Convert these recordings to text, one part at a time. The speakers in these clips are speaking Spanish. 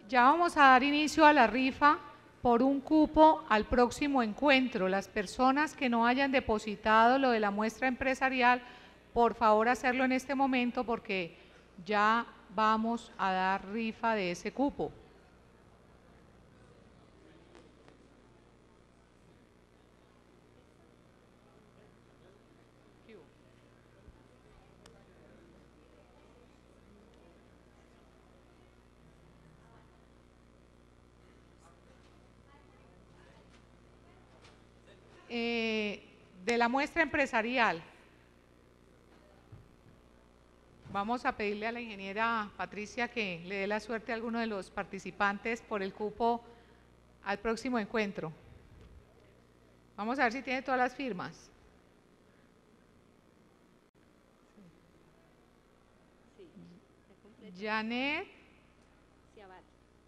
Ya vamos a dar inicio a la rifa por un cupo al próximo encuentro. Las personas que no hayan depositado lo de la muestra empresarial, por favor hacerlo en este momento porque ya vamos a dar rifa de ese cupo. De la muestra empresarial. Vamos a pedirle a la ingeniera Patricia que le dé la suerte a alguno de los participantes por el cupo al próximo encuentro. Vamos a ver si tiene todas las firmas. Janet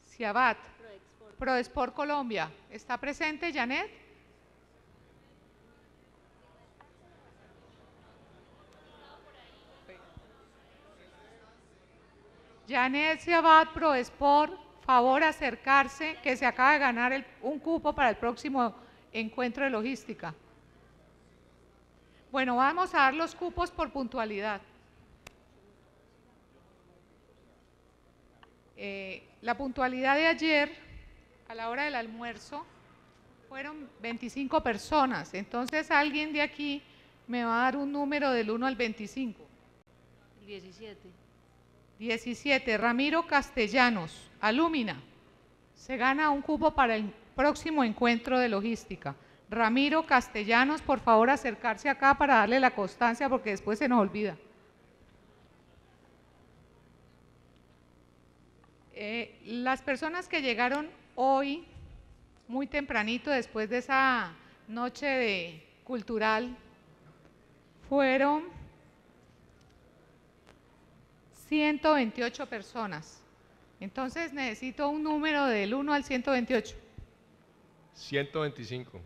Ciabat, Prodesport Colombia. ¿Está presente, Janet? Janet Ciabat, Prodesport, favor acercarse, que se acaba de ganar un cupo para el próximo encuentro de logística. Bueno, vamos a dar los cupos por puntualidad. La puntualidad de ayer, a la hora del almuerzo, fueron 25 personas. Entonces, alguien de aquí me va a dar un número del 1 al 25. 17. 17. Ramiro Castellanos, Alúmina. Se gana un cupo para el próximo encuentro de logística. Ramiro Castellanos, por favor acercarse acá para darle la constancia porque después se nos olvida. Las personas que llegaron hoy, muy tempranito, después de esa noche cultural, fueron 128 personas. Entonces necesito un número del 1 al 128. 125.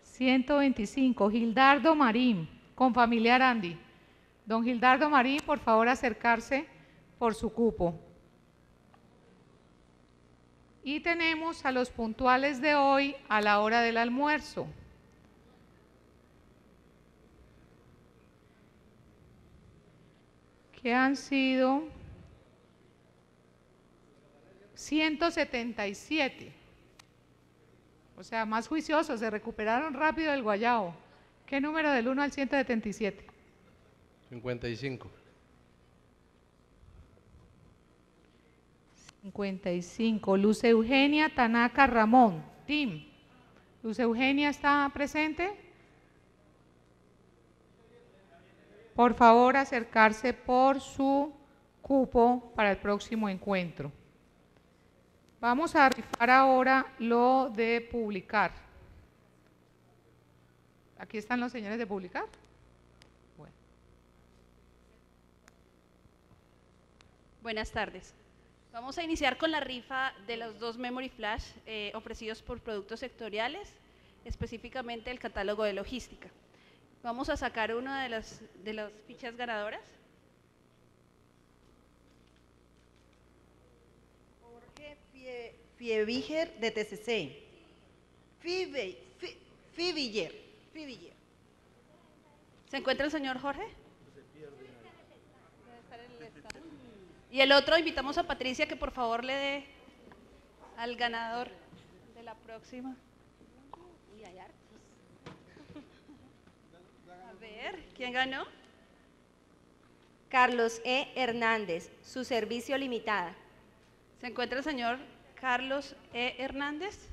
125. Gildardo Marín, con familiar Andy. Don Gildardo Marín, por favor acercarse por su cupo. Y tenemos a los puntuales de hoy a la hora del almuerzo. Que han sido 177. O sea, más juiciosos, se recuperaron rápido del guayabo. ¿Qué número del 1 al 177? 55. 55. Luz Eugenia Tanaka Ramón, Tim. Luz Eugenia, ¿está presente? Por favor, acercarse por su cupo para el próximo encuentro. Vamos a rifar ahora lo de publicar. Aquí están los señores de publicar. Bueno. Buenas tardes. Vamos a iniciar con la rifa de los 2 Memory Flash ofrecidos por productos sectoriales, específicamente el catálogo de logística. Vamos a sacar una de las fichas ganadoras. Jorge Fieviger de TCC. Fiviller. ¿Se encuentra el señor Jorge? Y el otro, invitamos a Patricia que por favor le dé al ganador de la próxima. Uy, hay hartos. A ver, ¿quién ganó? Carlos E. Hernández, su servicio limitada. ¿Se encuentra el señor Carlos E. Hernández?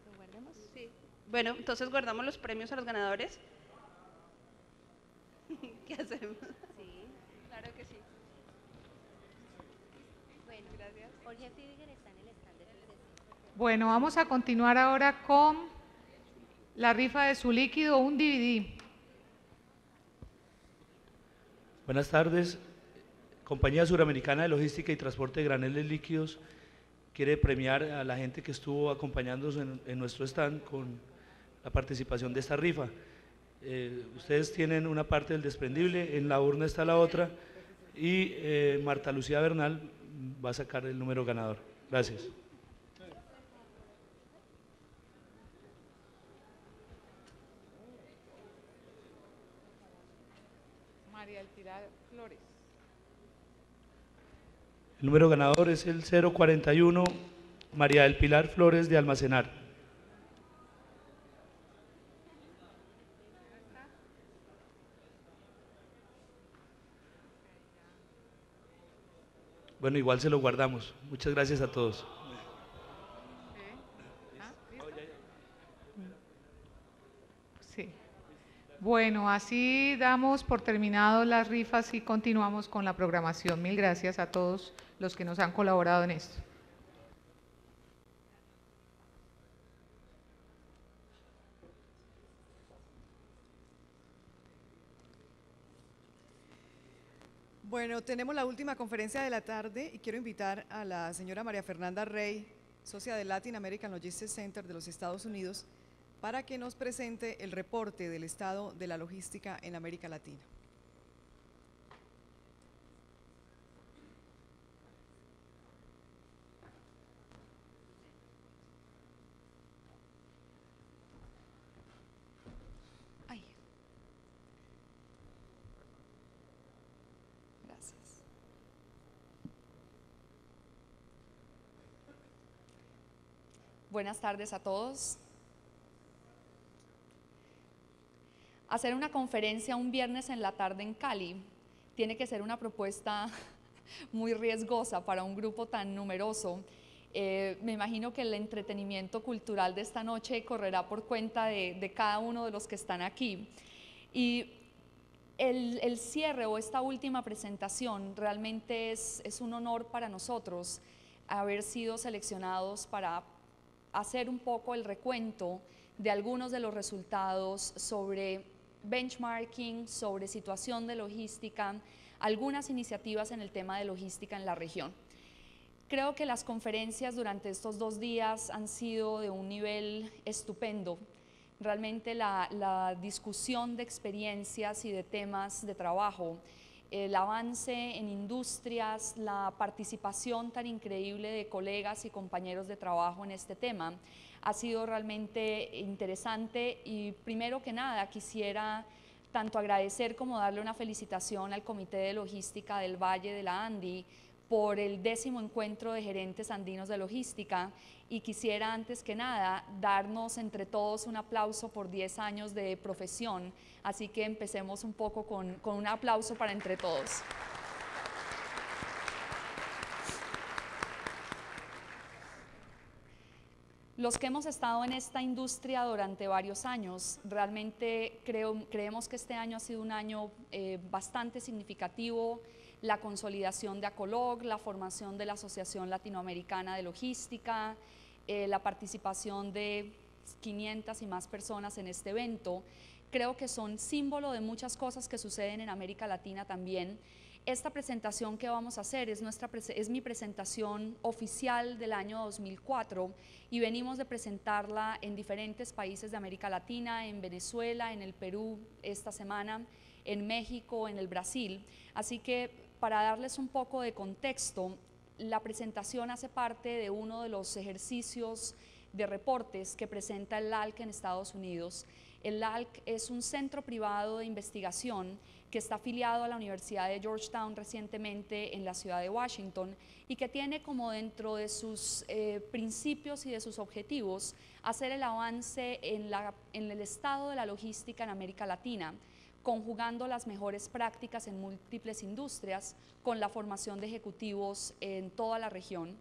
¿Lo guardamos? Sí. Bueno, entonces guardamos los premios a los ganadores. ¿Qué hacemos? Sí. Claro que sí. Bueno, Gracias. Jorge Fieviger está en el stand de TCC. Bueno, vamos a continuar ahora con la rifa de su líquido, un DVD. Buenas tardes. Compañía Suramericana de Logística y Transporte de Graneles Líquidos quiere premiar a la gente que estuvo acompañándonos en nuestro stand con la participación de esta rifa. Ustedes tienen una parte del desprendible, en la urna está la otra y Marta Lucía Bernal va a sacar el número ganador. Gracias. María del Pilar Flores. El número ganador es el 041, María del Pilar Flores de Almacenar. Bueno, igual se lo guardamos. Muchas gracias a todos. Sí. Bueno, así damos por terminado las rifas y continuamos con la programación. Mil gracias a todos los que nos han colaborado en esto. Bueno, tenemos la última conferencia de la tarde y quiero invitar a la señora María Fernanda Rey, socia del Latin American Logistics Center de los Estados Unidos, para que nos presente el reporte del estado de la logística en América Latina. Buenas tardes a todos. Hacer una conferencia un viernes en la tarde en Cali tiene que ser una propuesta muy riesgosa para un grupo tan numeroso. Me imagino que el entretenimiento cultural de esta noche correrá por cuenta de cada uno de los que están aquí. Y el cierre o esta última presentación realmente es un honor para nosotros haber sido seleccionados para hacer un poco el recuento de algunos de los resultados sobre benchmarking, sobre situación de logística, algunas iniciativas en el tema de logística en la región. Creo que las conferencias durante estos 2 días han sido de un nivel estupendo. Realmente la discusión de experiencias y de temas de trabajo, el avance en industrias, la participación tan increíble de colegas y compañeros de trabajo en este tema, ha sido realmente interesante. Y primero que nada quisiera tanto agradecer como darle una felicitación al Comité de Logística del Valle de la Andi por el 10º encuentro de gerentes andinos de logística, y quisiera antes que nada darnos entre todos un aplauso por 10 años de profesión, así que empecemos un poco con un aplauso para entre todos. Los que hemos estado en esta industria durante varios años, realmente creemos que este año ha sido un año bastante significativo. La consolidación de ACOLOG, la formación de la Asociación Latinoamericana de Logística, la participación de 500 y más personas en este evento, creo que son símbolo de muchas cosas que suceden en América Latina también. Esta presentación que vamos a hacer es mi presentación oficial del año 2004 y venimos de presentarla en diferentes países de América Latina, en Venezuela, en el Perú esta semana, en México, en el Brasil. Así que para darles un poco de contexto, la presentación hace parte de uno de los ejercicios de reportes que presenta el LALC en Estados Unidos. El LALC es un centro privado de investigación que está afiliado a la Universidad de Georgetown recientemente en la ciudad de Washington y que tiene como dentro de sus principios y de sus objetivos hacer el avance en el estado de la logística en América Latina, conjugando las mejores prácticas en múltiples industrias con la formación de ejecutivos en toda la región.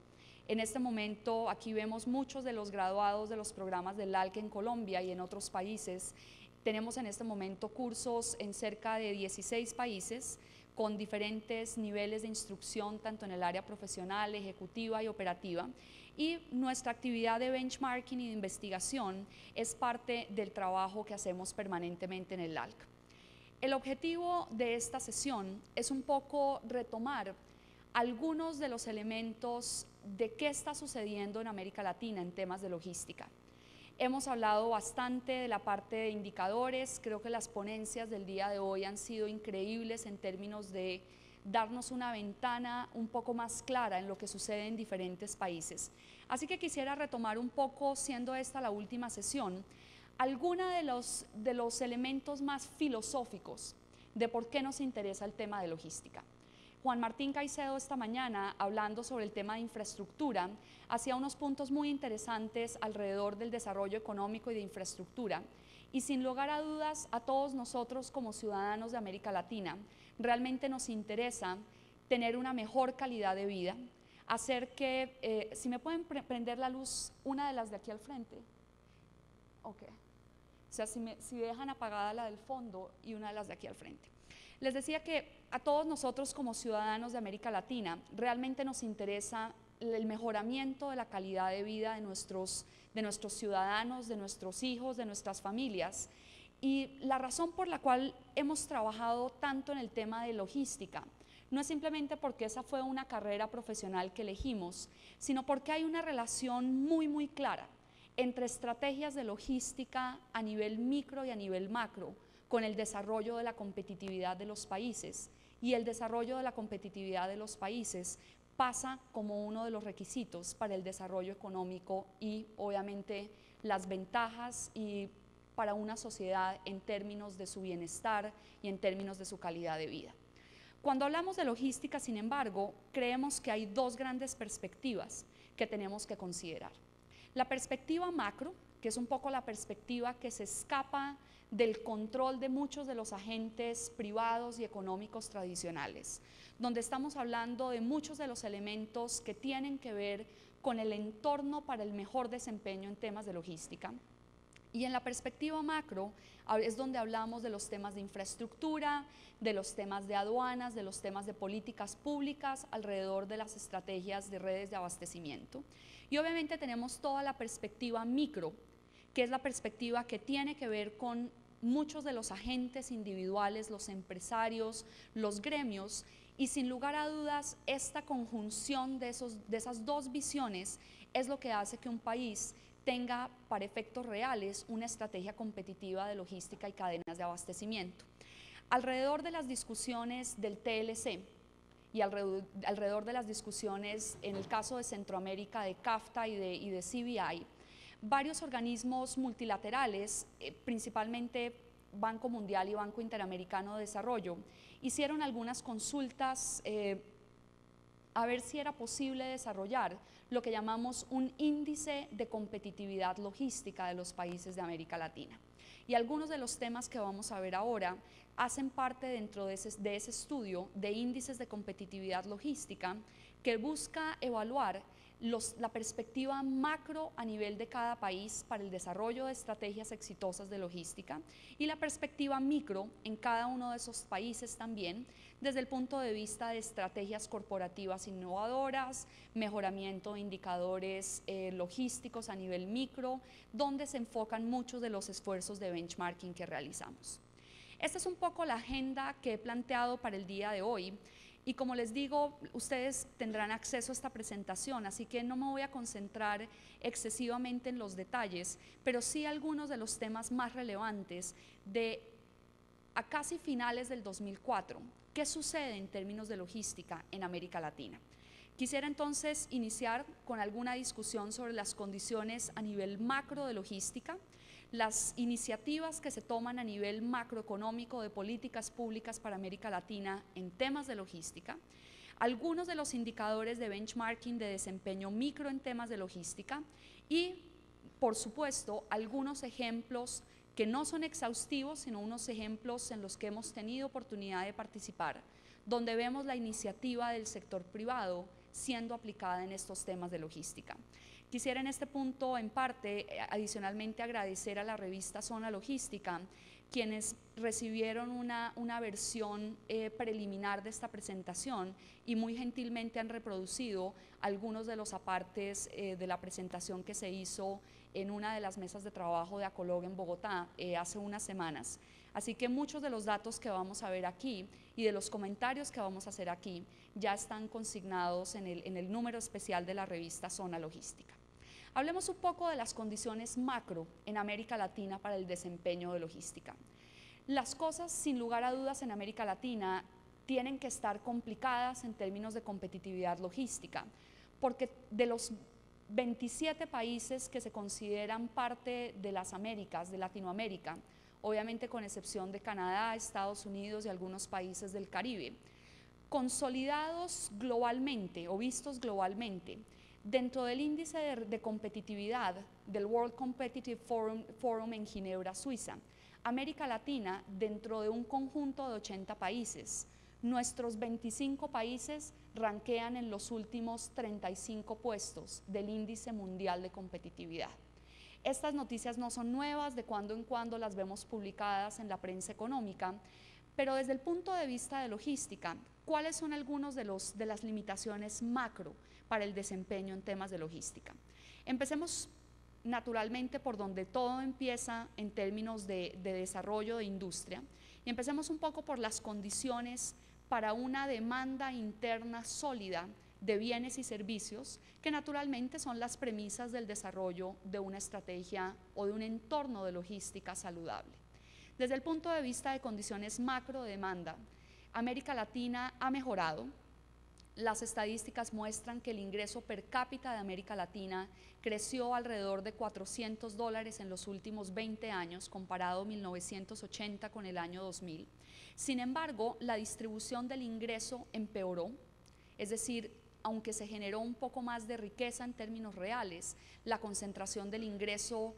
En este momento aquí vemos muchos de los graduados de los programas del LALC en Colombia y en otros países. Tenemos en este momento cursos en cerca de 16 países con diferentes niveles de instrucción tanto en el área profesional, ejecutiva y operativa. Y nuestra actividad de benchmarking y de investigación es parte del trabajo que hacemos permanentemente en el LALC. El objetivo de esta sesión es un poco retomar algunos de los elementos de qué está sucediendo en América Latina en temas de logística. Hemos hablado bastante de la parte de indicadores, creo que las ponencias del día de hoy han sido increíbles en términos de darnos una ventana un poco más clara en lo que sucede en diferentes países. Así que quisiera retomar un poco, siendo esta la última sesión, algunos de los elementos más filosóficos de por qué nos interesa el tema de logística. Juan Martín Caicedo esta mañana, hablando sobre el tema de infraestructura, hacía unos puntos muy interesantes alrededor del desarrollo económico y de infraestructura. Y sin lugar a dudas, a todos nosotros como ciudadanos de América Latina, realmente nos interesa tener una mejor calidad de vida, hacer que, si me pueden prender la luz, una de las de aquí al frente. Ok. O sea, si dejan apagada la del fondo y una de las de aquí al frente. Les decía que a todos nosotros como ciudadanos de América Latina realmente nos interesa el mejoramiento de la calidad de vida de nuestros ciudadanos, de nuestros hijos, de nuestras familias. Y la razón por la cual hemos trabajado tanto en el tema de logística no es simplemente porque esa fue una carrera profesional que elegimos, sino porque hay una relación muy clara entre estrategias de logística a nivel micro y a nivel macro con el desarrollo de la competitividad de los países. Y el desarrollo de la competitividad de los países pasa como uno de los requisitos para el desarrollo económico y obviamente las ventajas y para una sociedad en términos de su bienestar y en términos de su calidad de vida. Cuando hablamos de logística, sin embargo, creemos que hay dos grandes perspectivas que tenemos que considerar. La perspectiva macro, que es un poco la perspectiva que se escapa del control de muchos de los agentes privados y económicos tradicionales, donde estamos hablando de muchos de los elementos que tienen que ver con el entorno para el mejor desempeño en temas de logística. Y en la perspectiva macro es donde hablamos de los temas de infraestructura, de los temas de aduanas, de los temas de políticas públicas alrededor de las estrategias de redes de abastecimiento. Y obviamente tenemos toda la perspectiva micro, que es la perspectiva que tiene que ver con muchos de los agentes individuales, los empresarios, los gremios, y sin lugar a dudas esta conjunción de esas dos visiones es lo que hace que un país tenga para efectos reales una estrategia competitiva de logística y cadenas de abastecimiento. Alrededor de las discusiones del TLC y alrededor de las discusiones en el caso de Centroamérica de CAFTA y de CBI, varios organismos multilaterales, principalmente Banco Mundial y Banco Interamericano de Desarrollo, hicieron algunas consultas a ver si era posible desarrollar lo que llamamos un índice de competitividad logística de los países de América Latina. Y algunos de los temas que vamos a ver ahora hacen parte dentro de ese estudio de índices de competitividad logística que busca evaluar la perspectiva macro a nivel de cada país para el desarrollo de estrategias exitosas de logística y la perspectiva micro en cada uno de esos países también desde el punto de vista de estrategias corporativas innovadoras, mejoramiento de indicadores logísticos a nivel micro, donde se enfocan muchos de los esfuerzos de benchmarking que realizamos. Esta es un poco la agenda que he planteado para el día de hoy. Y como les digo, ustedes tendrán acceso a esta presentación, así que no me voy a concentrar excesivamente en los detalles, pero sí algunos de los temas más relevantes de a casi finales del 2004. ¿Qué sucede en términos de logística en América Latina? Quisiera entonces iniciar con alguna discusión sobre las condiciones a nivel macro de logística, las iniciativas que se toman a nivel macroeconómico de políticas públicas para América Latina en temas de logística, algunos de los indicadores de benchmarking de desempeño micro en temas de logística y, por supuesto, algunos ejemplos que no son exhaustivos, sino unos ejemplos en los que hemos tenido oportunidad de participar, donde vemos la iniciativa del sector privado siendo aplicada en estos temas de logística. Quisiera en este punto, en parte, adicionalmente agradecer a la revista Zona Logística, quienes recibieron una versión preliminar de esta presentación y muy gentilmente han reproducido algunos de los apartes de la presentación que se hizo en una de las mesas de trabajo de Acolog en Bogotá hace unas semanas. Así que muchos de los datos que vamos a ver aquí y de los comentarios que vamos a hacer aquí ya están consignados en el número especial de la revista Zona Logística. Hablemos un poco de las condiciones macro en América Latina para el desempeño de logística. Las cosas, sin lugar a dudas, en América Latina tienen que estar complicadas en términos de competitividad logística, porque de los 27 países que se consideran parte de las Américas, de Latinoamérica, obviamente con excepción de Canadá, Estados Unidos y algunos países del Caribe, consolidados globalmente o vistos globalmente, dentro del índice de competitividad del World Competitive Forum en Ginebra, Suiza, América Latina, dentro de un conjunto de 80 países, nuestros 25 países ranquean en los últimos 35 puestos del índice mundial de competitividad. Estas noticias no son nuevas, de cuando en cuando las vemos publicadas en la prensa económica, pero desde el punto de vista de logística, ¿cuáles son algunos de las limitaciones macro para el desempeño en temas de logística? Empecemos naturalmente por donde todo empieza en términos de desarrollo de industria, y empecemos un poco por las condiciones para una demanda interna sólida de bienes y servicios, que naturalmente son las premisas del desarrollo de una estrategia o de un entorno de logística saludable. Desde el punto de vista de condiciones macro de demanda, América Latina ha mejorado. Las estadísticas muestran que el ingreso per cápita de América Latina creció alrededor de $400 en los últimos 20 años, comparado 1980 con el año 2000. Sin embargo, la distribución del ingreso empeoró, es decir, aunque se generó un poco más de riqueza en términos reales, la concentración del ingreso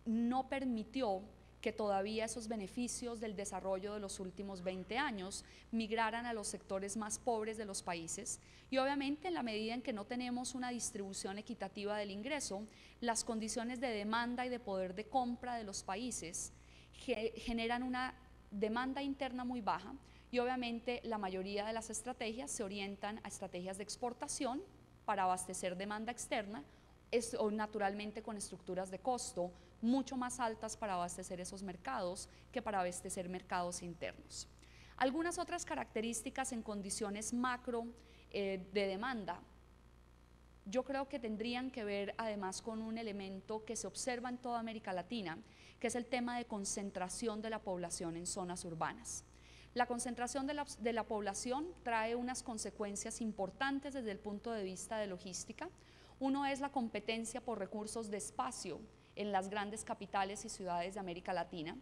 no permitió que todavía esos beneficios del desarrollo de los últimos 20 años migraran a los sectores más pobres de los países, y obviamente en la medida en que no tenemos una distribución equitativa del ingreso, las condiciones de demanda y de poder de compra de los países generan una demanda interna muy baja, y obviamente la mayoría de las estrategias se orientan a estrategias de exportación para abastecer demanda externa, o naturalmente con estructuras de costo mucho más altas para abastecer esos mercados que para abastecer mercados internos. Algunas otras características en condiciones macro de demanda, yo creo que tendrían que ver además con un elemento que se observa en toda América Latina, que es el tema de concentración de la población en zonas urbanas. La concentración de la población trae unas consecuencias importantes desde el punto de vista de logística. Uno es la competencia por recursos de espacio en las grandes capitales y ciudades de América Latina,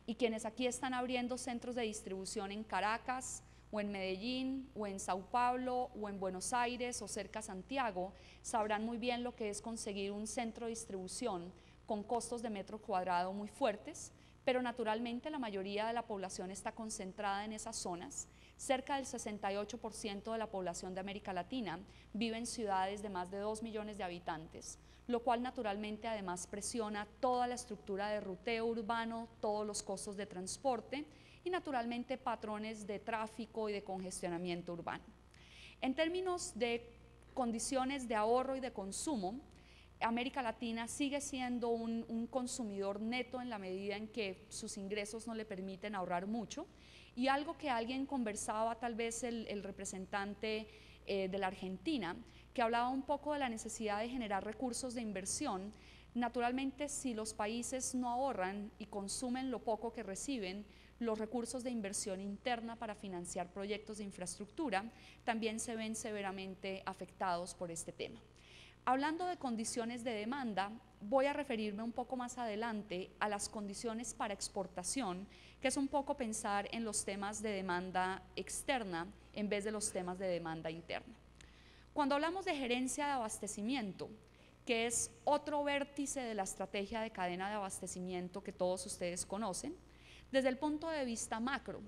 y quienes aquí están abriendo centros de distribución en Caracas, o en Medellín, o en Sao Paulo, o en Buenos Aires, o cerca a Santiago, sabrán muy bien lo que es conseguir un centro de distribución con costos de metro cuadrado muy fuertes, pero naturalmente la mayoría de la población está concentrada en esas zonas. Cerca del 68% de la población de América Latina vive en ciudades de más de 2 millones de habitantes, lo cual naturalmente además presiona toda la estructura de ruteo urbano, todos los costos de transporte y naturalmente patrones de tráfico y de congestionamiento urbano. En términos de condiciones de ahorro y de consumo, América Latina sigue siendo un consumidor neto en la medida en que sus ingresos no le permiten ahorrar mucho, y algo que alguien conversaba, tal vez el representante de la Argentina, que hablaba un poco de la necesidad de generar recursos de inversión. Naturalmente, si los países no ahorran y consumen lo poco que reciben, los recursos de inversión interna para financiar proyectos de infraestructura también se ven severamente afectados por este tema. Hablando de condiciones de demanda, voy a referirme un poco más adelante a las condiciones para exportación, que es un poco pensar en los temas de demanda externa en vez de los temas de demanda interna. Cuando hablamos de gerencia de abastecimiento, que es otro vértice de la estrategia de cadena de abastecimiento que todos ustedes conocen, desde el punto de vista macro,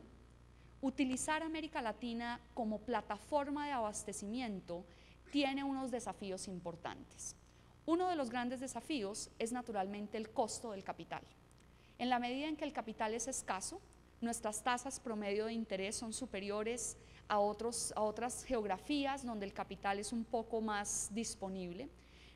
utilizar América Latina como plataforma de abastecimiento tiene unos desafíos importantes. Uno de los grandes desafíos es naturalmente el costo del capital. En la medida en que el capital es escaso, nuestras tasas promedio de interés son superiores a otras geografías donde el capital es un poco más disponible.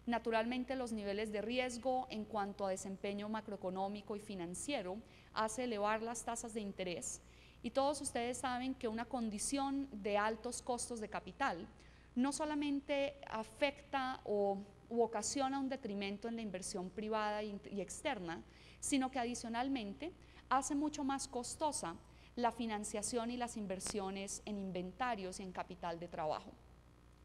Naturalmente, los niveles de riesgo en cuanto a desempeño macroeconómico y financiero hace elevar las tasas de interés. Y todos ustedes saben que una condición de altos costos de capital no solamente afecta u ocasiona un detrimento en la inversión privada y externa, sino que adicionalmente hace mucho más costosa la financiación y las inversiones en inventarios y en capital de trabajo.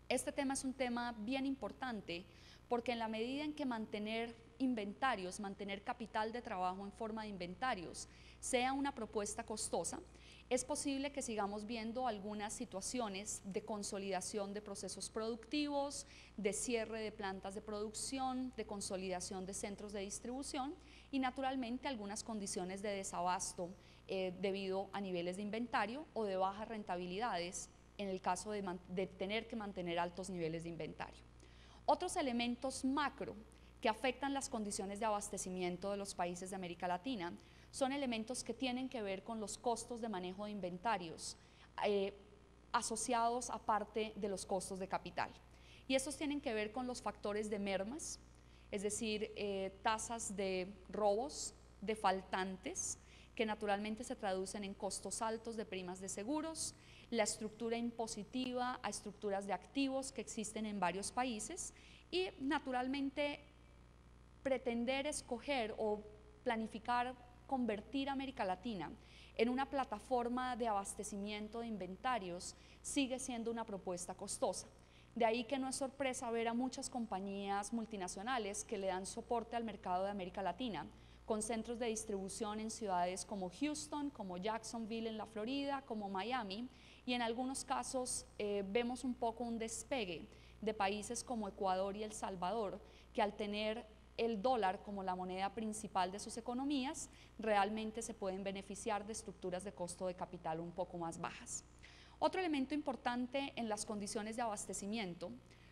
Este tema es un tema bien importante porque en la medida en que mantener inventarios, mantener capital de trabajo en forma de inventarios sea una propuesta costosa, es posible que sigamos viendo algunas situaciones de consolidación de procesos productivos, de cierre de plantas de producción, de consolidación de centros de distribución y naturalmente algunas condiciones de desabasto debido a niveles de inventario o de bajas rentabilidades en el caso de tener que mantener altos niveles de inventario. Otros elementos macro que afectan las condiciones de abastecimiento de los países de América Latina son elementos que tienen que ver con los costos de manejo de inventarios asociados aparte de los costos de capital. Y estos tienen que ver con los factores de mermas, es decir, tasas de robos, de faltantes, que naturalmente se traducen en costos altos de primas de seguros, la estructura impositiva a estructuras de activos que existen en varios países y naturalmente pretender escoger o planificar convertir a América Latina en una plataforma de abastecimiento de inventarios sigue siendo una propuesta costosa. De ahí que no es sorpresa ver a muchas compañías multinacionales que le dan soporte al mercado de América Latina, con centros de distribución en ciudades como Houston, como Jacksonville en la Florida, como Miami, y en algunos casos vemos un poco un despegue de países como Ecuador y El Salvador, que al tener el dólar como la moneda principal de sus economías, realmente se pueden beneficiar de estructuras de costo de capital un poco más bajas. Otro elemento importante en las condiciones de abastecimiento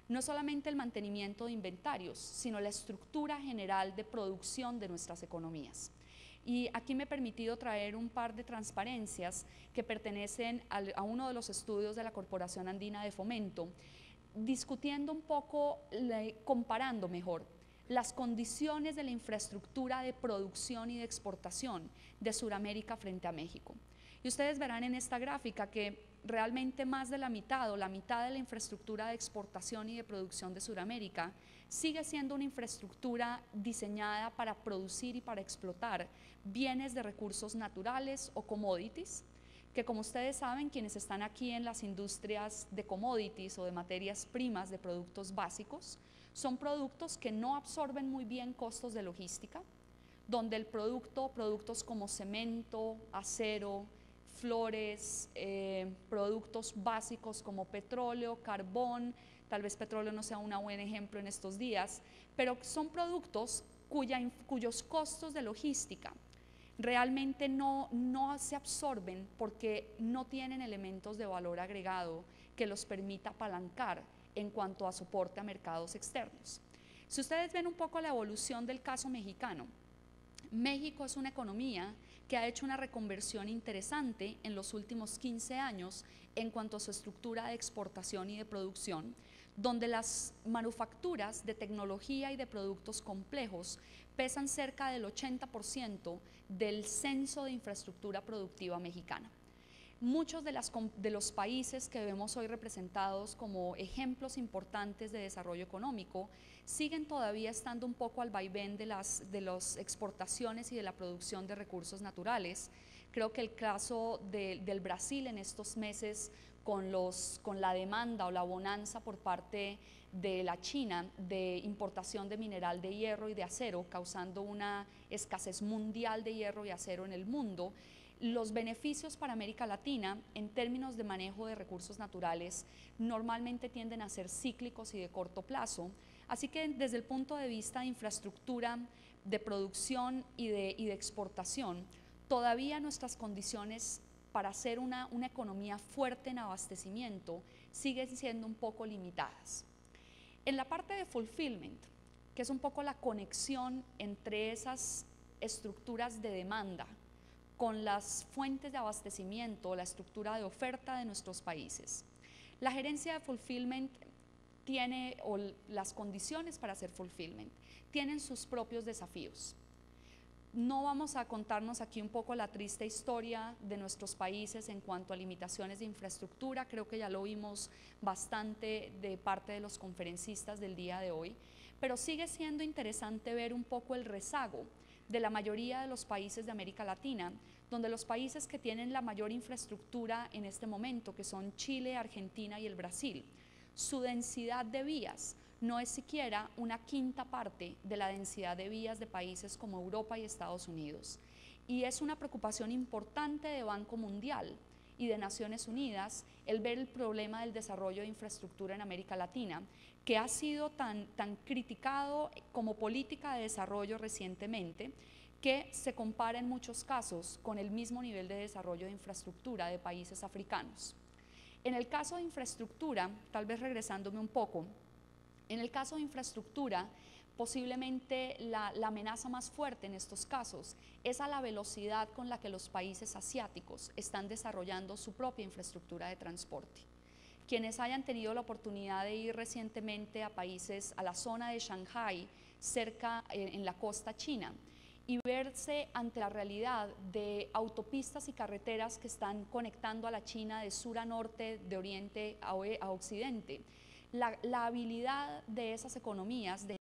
no es solamente el mantenimiento de inventarios, sino la estructura general de producción de nuestras economías. Y aquí me he permitido traer un par de transparencias que pertenecen a uno de los estudios de la Corporación Andina de Fomento, discutiendo un poco, comparando mejor las condiciones de la infraestructura de producción y de exportación de Sudamérica frente a México. Y ustedes verán en esta gráfica que realmente más de la mitad o la mitad de la infraestructura de exportación y de producción de Sudamérica sigue siendo una infraestructura diseñada para producir y para explotar bienes de recursos naturales o commodities, que como ustedes saben, quienes están aquí en las industrias de commodities o de materias primas de productos básicos, son productos que no absorben muy bien costos de logística, donde el productos como cemento, acero, flores, productos básicos como petróleo, carbón, tal vez petróleo no sea un buen ejemplo en estos días, pero son productos cuyos costos de logística realmente no se absorben porque no tienen elementos de valor agregado que los permita apalancar en cuanto a soporte a mercados externos. Si ustedes ven un poco la evolución del caso mexicano, México es una economía que ha hecho una reconversión interesante en los últimos 15 años en cuanto a su estructura de exportación y de producción, donde las manufacturas de tecnología y de productos complejos pesan cerca del 80% del censo de infraestructura productiva mexicana. Muchos de los países que vemos hoy representados como ejemplos importantes de desarrollo económico siguen todavía estando un poco al vaivén de las exportaciones y de la producción de recursos naturales. Creo que el caso del Brasil en estos meses con la demanda o la bonanza por parte de la China de importación de mineral de hierro y de acero, causando una escasez mundial de hierro y acero en el mundo. Los beneficios para América Latina en términos de manejo de recursos naturales normalmente tienden a ser cíclicos y de corto plazo, así que desde el punto de vista de infraestructura, de producción y de exportación, todavía nuestras condiciones para hacer una economía fuerte en abastecimiento siguen siendo un poco limitadas. En la parte de fulfillment, que es un poco la conexión entre esas estructuras de demanda con las fuentes de abastecimiento, la estructura de oferta de nuestros países. La gerencia de fulfillment tiene, o las condiciones para hacer fulfillment, tienen sus propios desafíos. No vamos a contarnos aquí un poco la triste historia de nuestros países en cuanto a limitaciones de infraestructura, creo que ya lo vimos bastante de parte de los conferencistas del día de hoy, pero sigue siendo interesante ver un poco el rezago de la mayoría de los países de América Latina, donde los países que tienen la mayor infraestructura en este momento, que son Chile, Argentina y el Brasil, su densidad de vías no es siquiera una quinta parte de la densidad de vías de países como Europa y Estados Unidos. Y es una preocupación importante de Banco Mundial y de Naciones Unidas el ver el problema del desarrollo de infraestructura en América Latina, que ha sido tan criticado como política de desarrollo recientemente, que se compara en muchos casos con el mismo nivel de desarrollo de infraestructura de países africanos. En el caso de infraestructura, tal vez regresándome un poco, en el caso de infraestructura, posiblemente la amenaza más fuerte en estos casos es a la velocidad con la que los países asiáticos están desarrollando su propia infraestructura de transporte. Quienes hayan tenido la oportunidad de ir recientemente a países, a la zona de Shanghái, cerca en la costa china, y verse ante la realidad de autopistas y carreteras que están conectando a la China de sur a norte, de oriente a occidente, la habilidad de esas economías de